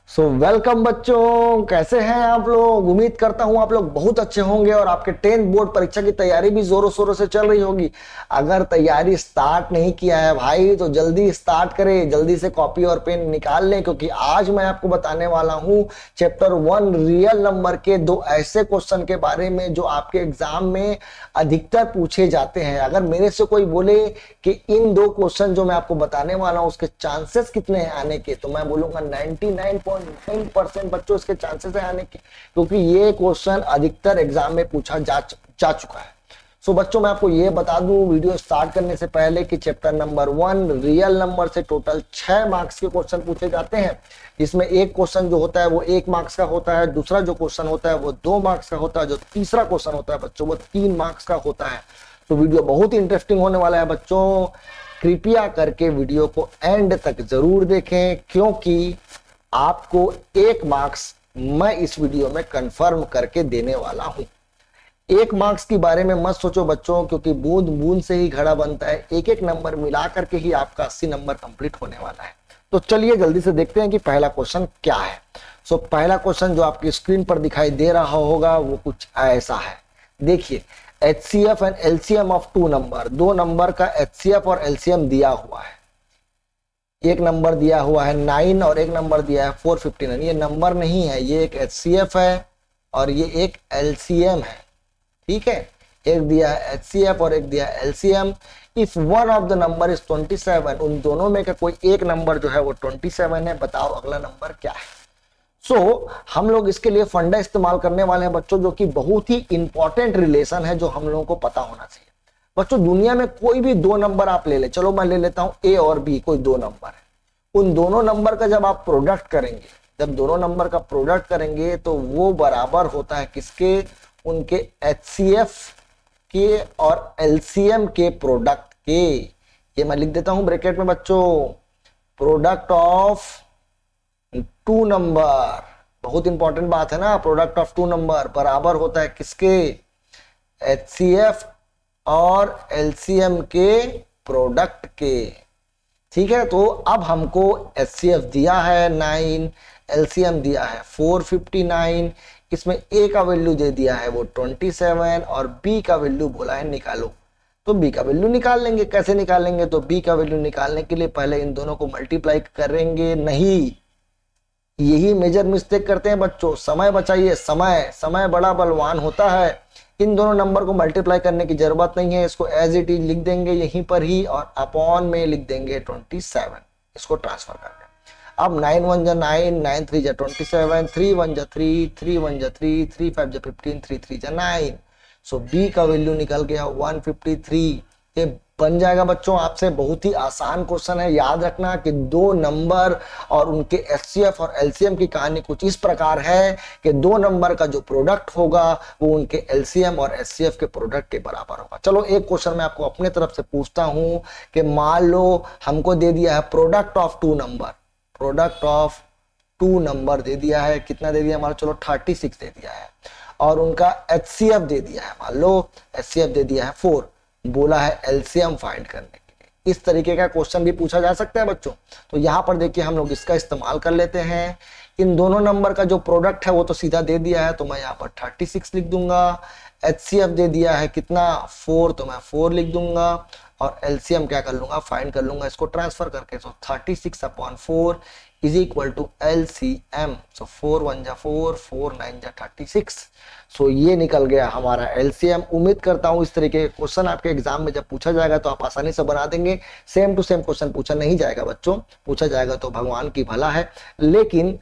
Welcome बच्चों, कैसे हैं आप लोग। उम्मीद करता हूं आप लोग बहुत अच्छे होंगे और आपके 10th बोर्ड परीक्षा की तैयारी भी जोरों शोरों से चल रही होगी। अगर तैयारी स्टार्ट नहीं किया है भाई तो जल्दी स्टार्ट करें, जल्दी से कॉपी और पेन निकाल लें, क्योंकि आज मैं आपको बताने वाला हूं चैप्टर 1 रियल नंबर के दो ऐसे क्वेश्चन के बारे में जो आपके एग्जाम में अधिकतर पूछे जाते हैं। अगर मेरे से कोई बोले कि इन दो क्वेश्चन जो मैं आपको बताने वाला हूं उसके चांसेस कितने हैं आने के, तो मैं बोलूंगा 99.9% बच्चों इसके चांसेस है आने के, क्योंकि ये क्वेश्चन अधिकतर एग्जाम में पूछा जा चुका है। बच्चों मैं आपको ये बता दूं वीडियो स्टार्ट करने से पहले कि चैप्टर नंबर 1 रियल नंबर से टोटल 6 मार्क्स के क्वेश्चन पूछे जाते हैं, जिसमें एक क्वेश्चन जो होता है वो 1 मार्क्स का होता है, दूसरा जो क्वेश्चन होता है वो 2 मार्क्स का होता है, जो तीसरा क्वेश्चन होता है बच्चों वो 3 मार्क्स का होता है। तो वीडियो बहुत ही इंटरेस्टिंग होने वाला है बच्चों, कृपया करके वीडियो को एंड तक जरूर देखें, क्योंकि आपको 1 मार्क्स मैं इस वीडियो में कंफर्म करके देने वाला हूं। 1 मार्क्स के बारे में मत सोचो बच्चों, क्योंकि बूंद बूंद से ही घड़ा बनता है, एक एक नंबर मिला करके ही आपका 80 नंबर कंप्लीट होने वाला है। तो चलिए जल्दी से देखते हैं कि पहला क्वेश्चन क्या है। पहला क्वेश्चन जो आपकी स्क्रीन पर दिखाई दे रहा होगा वो कुछ ऐसा है। देखिए, HCF and LCM of 2 number, 2 number का HCF और LCM दिया हुआ है। एक नंबर दिया हुआ है 9 और एक नंबर दिया है 459। ये नंबर नहीं है, ये एक HCF है और ये एक LCM है, ठीक है। एक दिया है HCF और एक दिया है LCM। If one of the number is 27, उन दोनों में का कोई एक नंबर जो है वो 27 है, बताओ अगला नंबर क्या है। हम लोग इसके लिए फंडा इस्तेमाल करने वाले हैं बच्चों, जो कि बहुत ही इंपॉर्टेंट रिलेशन है जो हम लोगों को पता होना चाहिए। बच्चों दुनिया में कोई भी 2 नंबर आप ले ले, चलो मैं ले लेता हूं A और B, कोई 2 नंबर है। उन दोनों नंबर का जब आप प्रोडक्ट करेंगे, जब दोनों नंबर का प्रोडक्ट करेंगे तो वो बराबर होता है किसके, उनके HCF के और LCM के प्रोडक्ट के। ये मैं लिख देता हूं ब्रैकेट में बच्चों, प्रोडक्ट ऑफ 2 नंबर, बहुत इंपॉर्टेंट बात है ना। प्रोडक्ट ऑफ 2 नंबर बराबर होता है किसके, HCF और LCM के प्रोडक्ट के, ठीक है। तो अब हमको HCF दिया है 9, LCM दिया है 459, इसमें A का वैल्यू दे दिया है वो 27 और B का वैल्यू बोला है निकालो। तो B का वैल्यू निकाल लेंगे। कैसे निकालेंगे, तो B का वैल्यू निकालने के लिए पहले इन दोनों को मल्टीप्लाई करेंगे। नहीं, यही मेजर मिस्टेक करते हैं बच्चों, समय बचाइए, समय बड़ा बलवान होता है। इन दोनों नंबर को मल्टीप्लाई करने की जरूरत नहीं है, इसको एज इट इज लिख देंगे यहीं पर ही और अपॉन में लिख देंगे 27, इसको ट्रांसफर कर दें। अब 9 1 जा 9, 9 3 जा 27, 3 1 जा 3, 3 1 जा 3, 3 5 जा 15, 3 3 जा 9। B का वैल्यू निकल गया 153। ये बन जाएगा बच्चों आपसे, बहुत ही आसान क्वेश्चन है। याद रखना कि 2 नंबर और उनके HCF और LCM की कहानी कुछ इस प्रकार है कि 2 नंबर का जो प्रोडक्ट होगा वो उनके LCM और HCF के प्रोडक्ट के बराबर होगा। चलो एक क्वेश्चन मैं आपको अपने तरफ से पूछता हूं कि मान लो हमको दे दिया है product of 2 number, product of 2 number दे दिया है, कितना दे दिया हमारा, चलो 36 दे दिया है, और उनका HCF दे दिया है, मान लो HCF दे दिया है 4, बोला है LCM फाइंड करने के लिए। इस तरीके का क्वेश्चन भी पूछा जा सकता है बच्चों। तो यहाँ पर देखिए हम लोग इसका इस्तेमाल कर लेते हैं। इन दोनों नंबर का जो प्रोडक्ट है वो तो सीधा दे दिया है, तो मैं यहाँ पर 36 लिख दूंगा। HCF दे दिया है कितना 4, तो मैं 4 लिख दूंगा, और LCM क्या कर लूंगा, फाइंड कर लूंगा इसको ट्रांसफर करके। 36/4 इज इक्वल टू LCM। 4 1 जा 4, 4 9 जा 36। ये निकल गया हमारा LCM। उम्मीद करता हूं इस तरीके के क्वेश्चन आपके एग्जाम में जब पूछा जाएगा तो आप आसानी से बना देंगे। सेम टू सेम क्वेश्चन पूछा नहीं जाएगा बच्चों, पूछा जाएगा तो भगवान की भला है। लेकिन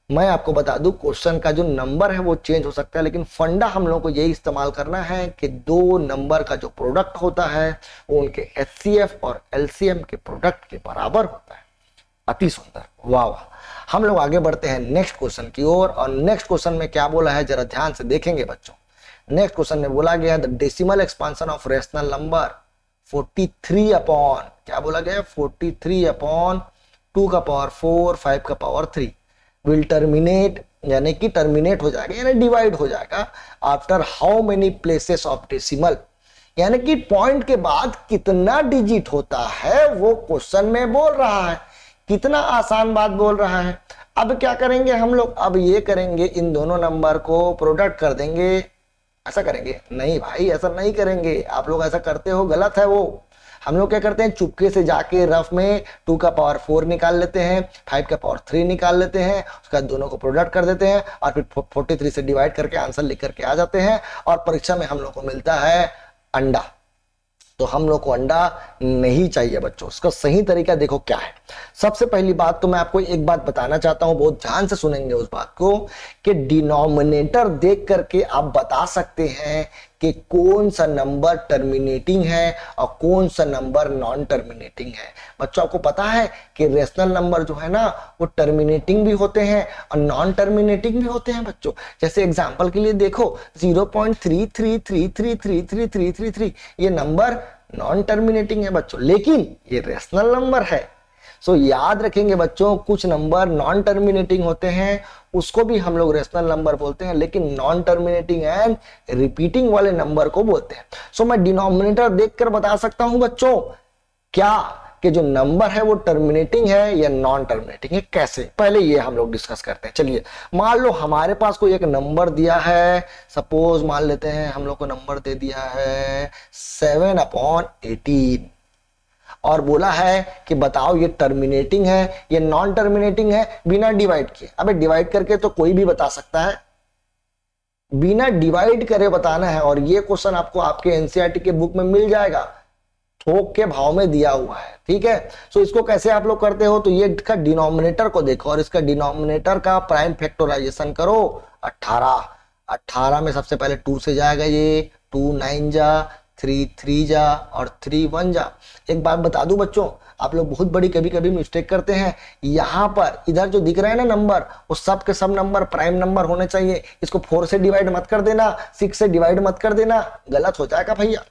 मैं आपको बता दूं क्वेश्चन का जो नंबर है वो चेंज हो सकता है, लेकिन फंडा हम लोगों को यही इस्तेमाल करना है कि 2 नंबर का जो प्रोडक्ट होता है वो उनके HCF और LCM के प्रोडक्ट के बराबर होता है। अति सुंदर, वाह वाह। हम लोग आगे बढ़ते हैं नेक्स्ट क्वेश्चन की ओर, और नेक्स्ट क्वेश्चन में क्या बोला है जरा ध्यान से देखेंगे बच्चों। नेक्स्ट क्वेश्चन में बोला गया the decimal expansion of rational number 43 upon, क्या बोला गया, 43 अपॉन 2 का पावर 4, 5 का पावर 3 विल टर्मिनेट, यानी कि टर्मिनेट हो जाएगा, यानी डिवाइड हो जाएगा after how many places of decimal, यानी कि पॉइंट के बाद कितना डिजिट होता है वो क्वेश्चन में बोल रहा है। कितना आसान बात बोल रहा है। अब क्या करेंगे हम लोग, अब ये करेंगे, इन दोनों नंबर को प्रोडक्ट कर देंगे। ऐसा करेंगे? नहीं भाई, ऐसा नहीं करेंगे। आप लोग ऐसा करते हो, गलत है वो। हम लोग क्या करते हैं, चुपके से जाके रफ में 2 का पावर 4 निकाल लेते हैं, 5 का पावर 3 निकाल लेते हैं, उसके बाद दोनों को प्रोडक्ट कर देते हैं और फिर 43 से डिवाइड करके आंसर लिख करके आ जाते हैं और परीक्षा में हम लोग को मिलता है अंडा। तो हम लोग को अंडा नहीं चाहिए बच्चों। उसका सही तरीका देखो क्या है। सबसे पहली बात तो मैं आपको एक बात बताना चाहता हूं, बहुत ध्यान से सुनेंगे उस बात को, कि डिनोमिनेटर देख करके आप बता सकते हैं कि कौन सा नंबर टर्मिनेटिंग है और कौन सा नंबर नॉन टर्मिनेटिंग है। बच्चों आपको पता है कि रेशनल नंबर जो है ना वो टर्मिनेटिंग भी होते हैं और नॉन टर्मिनेटिंग भी होते हैं बच्चों। जैसे एग्जांपल के लिए देखो 0.33333333 ये नंबर नॉन टर्मिनेटिंग है बच्चों, लेकिन ये रेशनल नंबर है। सो याद रखेंगे बच्चों, कुछ नंबर नॉन टर्मिनेटिंग होते हैं, उसको भी हम लोग रेशनल नंबर बोलते हैं, लेकिन नॉन टर्मिनेटिंग एंड रिपीटिंग वाले नंबर को बोलते हैं। सो मैं डिनोमिनेटर देखकर बता सकता हूं बच्चों क्या कि जो नंबर है वो टर्मिनेटिंग है या नॉन टर्मिनेटिंग है। कैसे, पहले ये हम लोग डिस्कस करते हैं। चलिए मान लो हमारे पास कोई एक नंबर दिया है, सपोज मान लेते हैं हम लोग को नंबर दे दिया है 7/18 और बोला है कि बताओ ये टर्मिनेटिंग है या नॉन टर्मिनेटिंग है बिना डिवाइड किए। अबे डिवाइड करके तो कोई भी बता सकता है, बिना डिवाइड करे बताना है। और ये क्वेश्चन आपको आपके एनसीईआरटी के बुक में मिल जाएगा, थोक के भाव में दिया हुआ है, ठीक है। सो इसको कैसे आप लोग करते हो, तो ये इसका डिनोमिनेटर को देखो और इसका डिनोमिनेटर का प्राइम फैक्टराइजेशन करो 18 में सबसे पहले 2 से जाएगा, ये 2 9 जा, 3 3 जा और 3 1 जा। एक बात बता दूं बच्चों, आप लोग बहुत बड़ी कभी कभी मिस्टेक करते हैं। यहां पर इधर जो दिख रहा है ना नंबर, वो सब के सब नंबर प्राइम नंबर होने चाहिए। इसको 4 से डिवाइड मत कर देना, 6 से डिवाइड मत कर देना, गलत हो जाएगा भैया।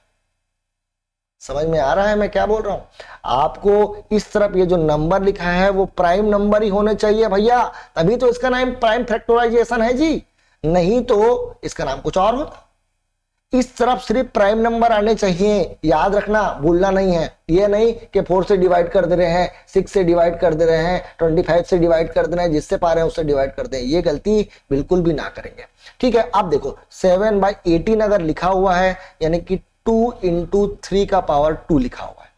समझ में आ रहा है मैं क्या बोल रहा हूं? आपको इस तरफ ये जो नंबर लिखा है वो प्राइम नंबर ही होने चाहिए भैया, तभी तो इसका नाम प्राइम फैक्टराइजेशन है जी, नहीं तो इसका नाम कुछ और होता। इस तरफ सिर्फ प्राइम नंबर आने चाहिए, याद रखना, भूलना नहीं है। ये नहीं कि 4 से डिवाइड कर दे रहे हैं, 6 से डिवाइड कर दे रहे हैं, 25 से डिवाइड कर दे रहे हैं, जिससे पा रहे हैं उससे डिवाइड कर दें। ये गलती बिल्कुल भी ना करेंगे, ठीक है। अब देखो 7/18 अगर लिखा हुआ है यानी कि 2 × 3 का पावर 2 लिखा हुआ है।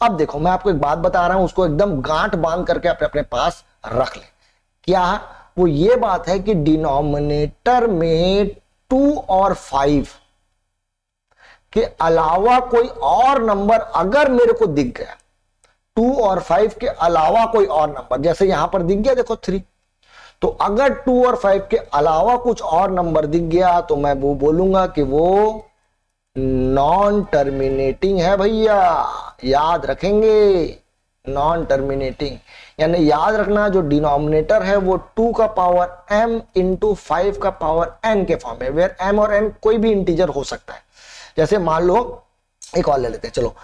अब देखो मैं आपको एक बात बता रहा हूं, उसको एकदम गांठ बांध करके अपने अपने पास रख ले। क्या वो ये बात है कि डिनोमिनेटर में 2 और 5 के अलावा कोई और नंबर अगर मेरे को दिख गया, 2 और 5 के अलावा कोई और नंबर, जैसे यहां पर दिख गया देखो 3, तो अगर 2 और 5 के अलावा कुछ और नंबर दिख गया तो मैं वो बोलूंगा कि वो नॉन टर्मिनेटिंग है भैया। याद रखेंगे, नॉन टर्मिनेटिंग, यानी याद रखना जो डिनोमिनेटर है वो 2 का पावर m × 5 का पावर n के फॉर्म में, वेयर m और n कोई भी इंटीजर हो सकता है। जैसे मान लो एक और ले लेते हैं, चलो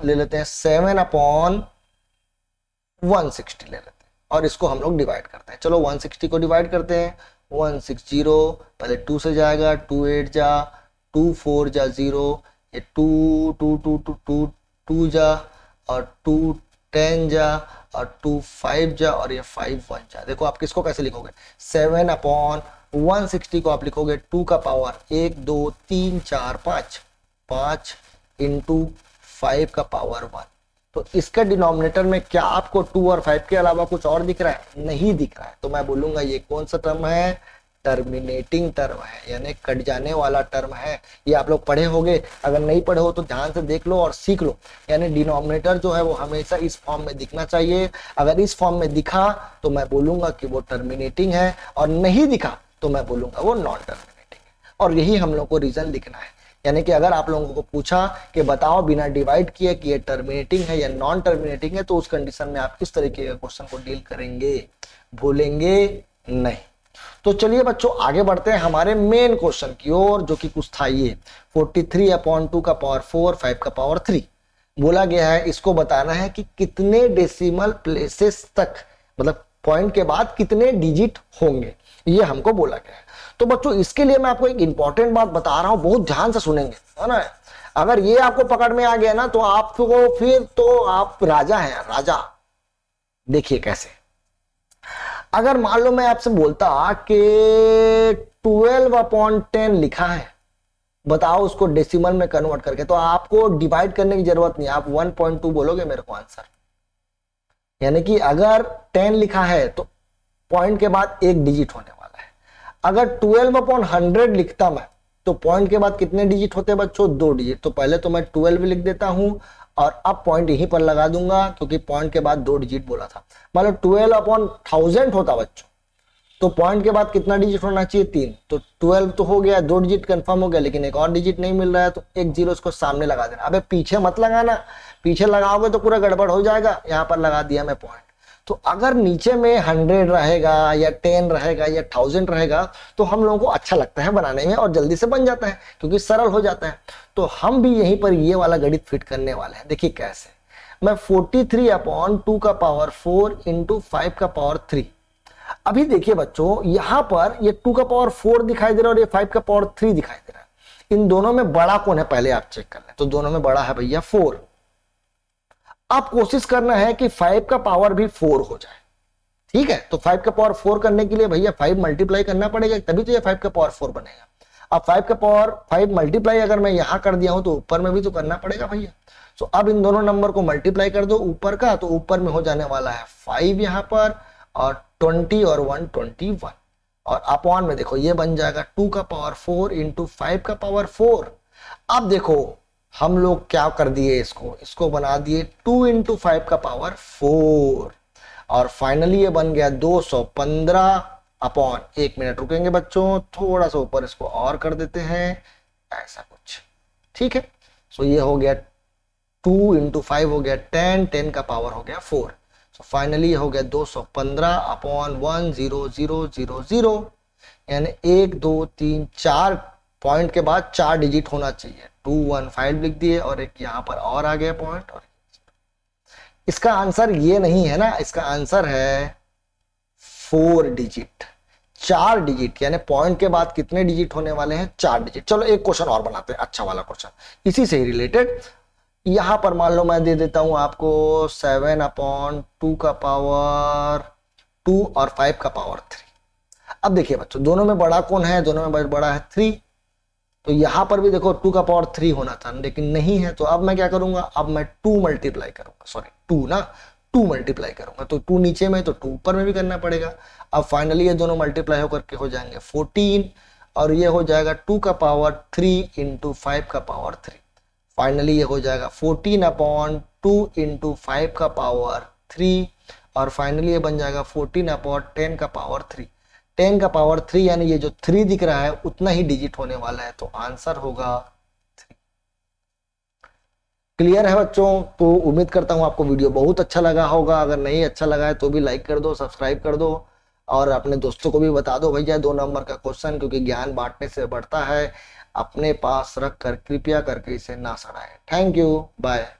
ले लेते हैं 7/160 ले लेते हैं और इसको हम लोग डिवाइड करते हैं। चलो 160 को डिवाइड करते हैं, 160 पहले 2 से जाएगा, 2 8 जा, 2 4 जा 0, ये 2 2 2 2 2 2 जा और 2 10 जा और 2 5 जा और ये 5 1 जा। देखो आप किसको कैसे लिखोगे, 7/160 को आप लिखोगे 2 का पावर 1 2 3 4 5 5 × 5 का पावर 1। तो इसका डिनोमिनेटर में क्या आपको 2 और 5 के अलावा कुछ और दिख रहा है? नहीं दिख रहा है। तो मैं बोलूंगा ये कौन सा टर्म है? टर्मिनेटिंग टर्म है, यानी कट जाने वाला टर्म है। ये आप लोग पढ़े होंगे, अगर नहीं पढ़े हो तो ध्यान से देख लो और सीख लो। यानी डिनोमिनेटर जो है वो हमेशा इस फॉर्म में दिखना चाहिए। अगर इस फॉर्म में दिखा तो मैं बोलूंगा कि वो टर्मिनेटिंग है, और नहीं दिखा तो मैं बोलूंगा वो नॉन टर्मिनेटिंग है। और यही हम लोग को रीजन लिखना है। यानी कि अगर आप लोगों को पूछा कि बताओ बिना डिवाइड किए कि ये टर्मिनेटिंग है या नॉन टर्मिनेटिंग है, तो उस कंडीशन में आप किस तरीके के क्वेश्चन को डील करेंगे? भूलेंगे नहीं। तो चलिए बच्चों आगे बढ़ते हैं हमारे मेन क्वेश्चन की ओर, जो कि कुछ था ये 43/2 का पावर 4 5 का पावर 3 बोला गया है। इसको बताना है कि कितने डेसिमल प्लेसेस तक, मतलब पॉइंट के बाद कितने डिजिट होंगे, ये हमको बोला गया है। तो बच्चों इसके लिए मैं आपको एक इंपॉर्टेंट बात बता रहा हूं, बहुत ध्यान से सुनेंगे, है ना। अगर ये आपको पकड़ में आ गया ना तो आपको फिर तो आप राजा हैं, राजा। देखिए कैसे। अगर मान लो मैं आपसे बोलता कि 12/10 लिखा है, बताओ उसको डेसिमल में कन्वर्ट करके, तो आपको डिवाइड करने की जरूरत नहीं, आप 1.2 बोलोगे मेरे को आंसर। यानी कि अगर 10 लिखा है तो पॉइंट के बाद एक डिजिट होने वाला है। अगर 12/100 लिखता मैं तो पॉइंट के बाद कितने डिजिट होते हैं बच्चों? 2 डिजिट। तो पहले तो मैं 12 लिख देता हूं और अब पॉइंट यहीं पर लगा दूंगा क्योंकि पॉइंट के बाद 2 डिजिट बोला था। मतलब 12/1000 होता बच्चों, तो पॉइंट के बाद कितना डिजिट होना चाहिए? 3। तो 12 तो हो गया, 2 डिजिट कंफर्म हो गया, लेकिन एक और डिजिट नहीं मिल रहा है, तो एक जीरो उसको सामने लगा देना। अबे पीछे मत लगाना, पीछे लगाओगे तो पूरा गड़बड़ हो जाएगा। यहां पर लगा दिया मैं पॉइंट। तो अगर नीचे में 100 रहेगा या 10 रहेगा या 1000 रहेगा तो हम लोगों को अच्छा लगता है बनाने में और जल्दी से बन जाता है क्योंकि सरल हो जाता है। तो हम भी यहीं पर ये वाला गणित फिट करने वाले हैं। देखिए कैसे। मैं 43/2⁴ इंटू 5⁴। अभी देखिए बच्चों, यहां पर ये 2⁴ दिखाई दे रहा है और ये 5⁴ दिखाई दे रहा है। इन दोनों में बड़ा कौन है पहले आप चेक कर लें। तो दोनों में बड़ा है भैया 4। अब कोशिश करना है कि 5 का पावर भी 4 हो जाए। ठीक है, तो 5 का पावर 4 करने के लिए भैया 5 मल्टीप्लाई करना पड़ेगा, तभी तो ये 5 का पावर 4 बनेगा। अब 5 का पावर 5 मल्टीप्लाई अगर मैं यहां कर दिया हूं तो ऊपर में भी तो करना पड़ेगा भैया। तो अब इन दोनों नंबर को मल्टीप्लाई कर दो ऊपर का, तो ऊपर में हो जाने वाला है 5 यहां पर और 20 और 121 और अपॉन में देखो ये बन जाएगा 2⁴ इंटू 5⁴। अब देखो हम लोग क्या कर दिए, इसको बना दिए 2 इंटू 5⁴ और फाइनली ये बन गया 215 अपॉन। 1 मिनट रुकेंगे बच्चों, थोड़ा सा ऊपर इसको और कर देते हैं ऐसा कुछ। ठीक है, सो ये हो गया 2 इंटू 5 हो गया 10, 10 का पावर हो गया 4। सो फाइनली हो गया 215 अपॉन 10000, यानी 1 2 3 4 पॉइंट के बाद 4 डिजिट होना चाहिए। 215 लिख दिए और एक यहां पर और आ गया पॉइंट। और इसका आंसर ये नहीं है ना, इसका आंसर है 4 डिजिट, 4 डिजिट। यानी पॉइंट के बाद कितने डिजिट होने वाले हैं? 4 डिजिट। चलो एक क्वेश्चन और बनाते हैं, अच्छा वाला क्वेश्चन इसी से ही रिलेटेड। यहां पर मान लो मैं दे देता हूं आपको 7/2 और 5⁴। अब देखिए बच्चों, दोनों में बड़ा कौन है? दोनों में बड़ा है 3। तो यहां पर भी देखो 2⁴ होना था लेकिन नहीं है, तो अब मैं क्या करूंगा? अब मैं 2 मल्टीप्लाई करूंगा, सॉरी 2 मल्टीप्लाई करूंगा। तो 2 नीचे में तो 2 ऊपर में भी करना पड़ेगा। अब फाइनली ये दोनों मल्टीप्लाई होकर के हो जाएंगे 14 और ये हो जाएगा 2⁴ इंटू 5⁴। फाइनली ये हो जाएगा 14/2 इंटू 5⁴ और फाइनली ये बन जाएगा 14/10⁴। 10⁴ यानी ये जो 3 दिख रहा है उतना ही डिजिट होने वाला है, तो आंसर होगा 3। क्लियर है बच्चों? तो उम्मीद करता हूं आपको वीडियो बहुत अच्छा लगा होगा। अगर नहीं अच्छा लगा है तो भी लाइक कर दो, सब्सक्राइब कर दो और अपने दोस्तों को भी बता दो भैया 2 नंबर का क्वेश्चन, क्योंकि ज्ञान बांटने से बढ़ता है। अपने पास रख कर कृपया करके इसे ना सड़ाएं। Thank you, bye.